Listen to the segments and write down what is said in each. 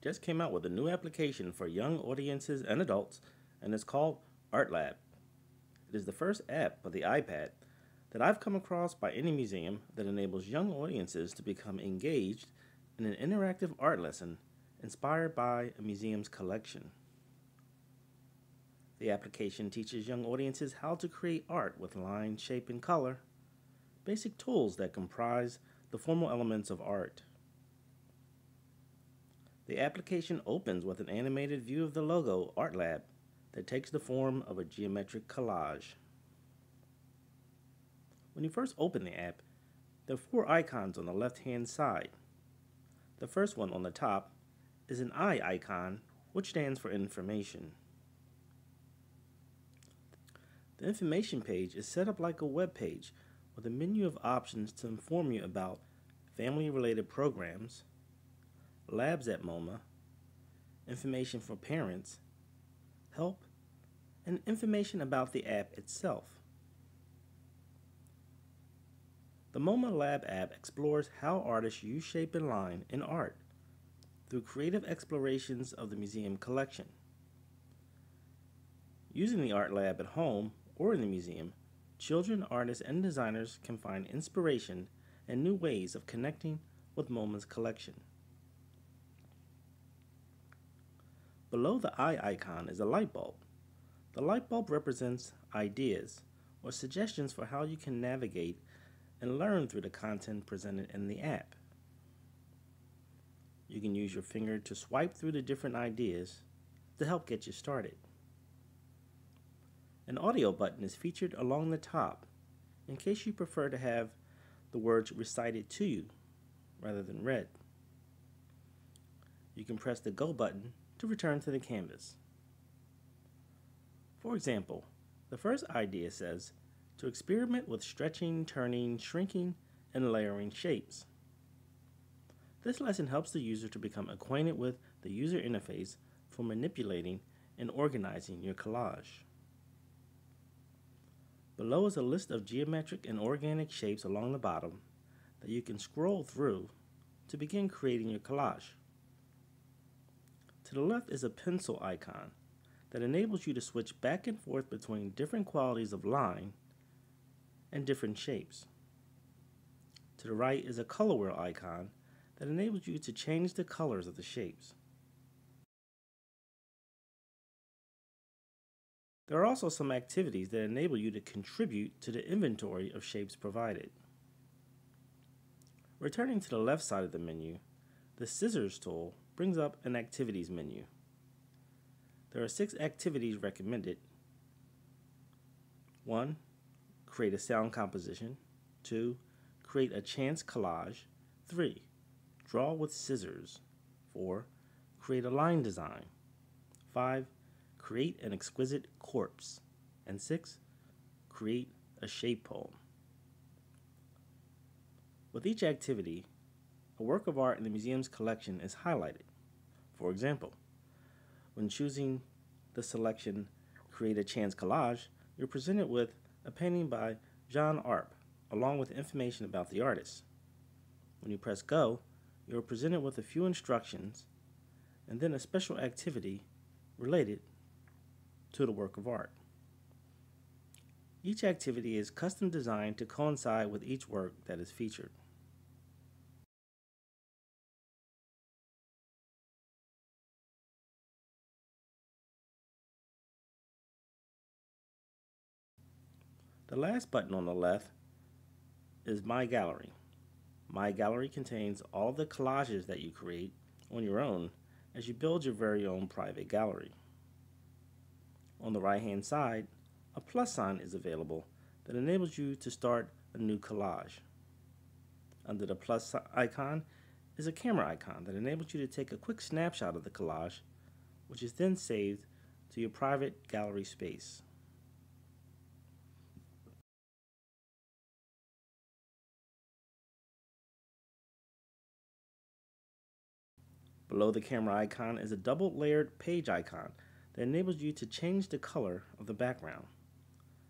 just came out with a new application for young audiences and adults, and it's called Artlab. It is the first app for the iPad that I've come across by any museum that enables young audiences to become engaged in an interactive art lesson inspired by a museum's collection. The application teaches young audiences how to create art with line, shape, and color, basic tools that comprise the formal elements of art. The application opens with an animated view of the logo Artlab that takes the form of a geometric collage. When you first open the app, there are four icons on the left-hand side. The first one on the top is an eye icon, which stands for information. The information page is set up like a web page with a menu of options to inform you about family-related programs, labs at MoMa, information for parents, help, and information about the app itself. The MoMa Lab app explores how artists use shape and line in art through creative explorations of the museum collection. Using the Art Lab at home or in the museum, children, artists, and designers can find inspiration and new ways of connecting with MoMA's collection. Below the eye icon is a light bulb. The light bulb represents ideas or suggestions for how you can navigate and learn through the content presented in the app. You can use your finger to swipe through the different ideas to help get you started. An audio button is featured along the top in case you prefer to have the words recited to you rather than read. You can press the Go button to return to the canvas. For example, the first idea says to experiment with stretching, turning, shrinking, and layering shapes. This lesson helps the user to become acquainted with the user interface for manipulating and organizing your collage. Below is a list of geometric and organic shapes along the bottom that you can scroll through to begin creating your collage. To the left is a pencil icon that enables you to switch back and forth between different qualities of line and different shapes. To the right is a color wheel icon that enables you to change the colors of the shapes. There are also some activities that enable you to contribute to the inventory of shapes provided. Returning to the left side of the menu, the scissors tool brings up an activities menu. There are 6 activities recommended. 1. Create a sound composition. 2. Create a chance collage. 3. Draw with scissors. 4. Create a line design. 5. Create an exquisite corpse. And 6. Create a shape poem. With each activity, a work of art in the museum's collection is highlighted. For example, when choosing the selection Create a Chance Collage, you're presented with a painting by John Arp, along with information about the artist. When you press Go, you're presented with a few instructions and then a special activity related to the work of art. Each activity is custom designed to coincide with each work that is featured. The last button on the left is My Gallery. My Gallery contains all the collages that you create on your own as you build your very own private gallery. On the right-hand side, a plus sign is available that enables you to start a new collage. Under the plus icon is a camera icon that enables you to take a quick snapshot of the collage, which is then saved to your private gallery space. Below the camera icon is a double-layered page icon that enables you to change the color of the background.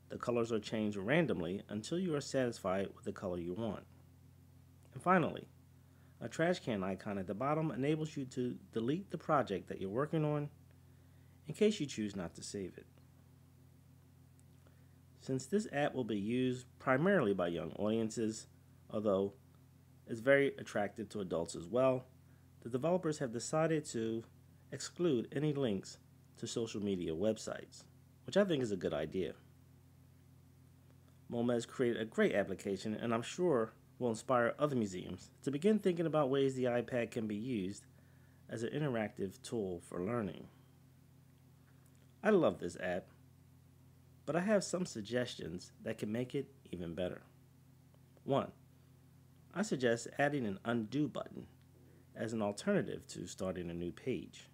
The colors are changed randomly until you are satisfied with the color you want. And finally, A trash can icon at the bottom enables you to delete the project that you're working on in case you choose not to save it. Since this app will be used primarily by young audiences, although it's very attractive to adults as well, the developers have decided to exclude any links to social media websites, which I think is a good idea. MoMA has created a great application, and I'm sure will inspire other museums to begin thinking about ways the iPad can be used as an interactive tool for learning. I love this app, but I have some suggestions that can make it even better. 1. I suggest adding an undo button as an alternative to starting a new page.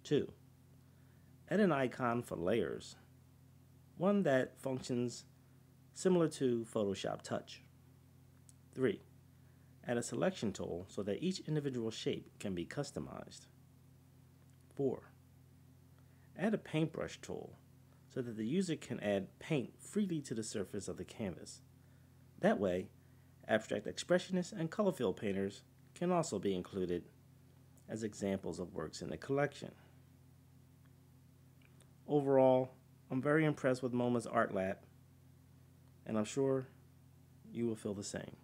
2. Add an icon for layers, one that functions similar to Photoshop Touch. 3. Add a selection tool so that each individual shape can be customized. 4. Add a paintbrush tool so that the user can add paint freely to the surface of the canvas. That way, abstract expressionists and color fill painters can also be included as examples of works in the collection. Overall, I'm very impressed with MoMa's Artlab, and I'm sure you will feel the same.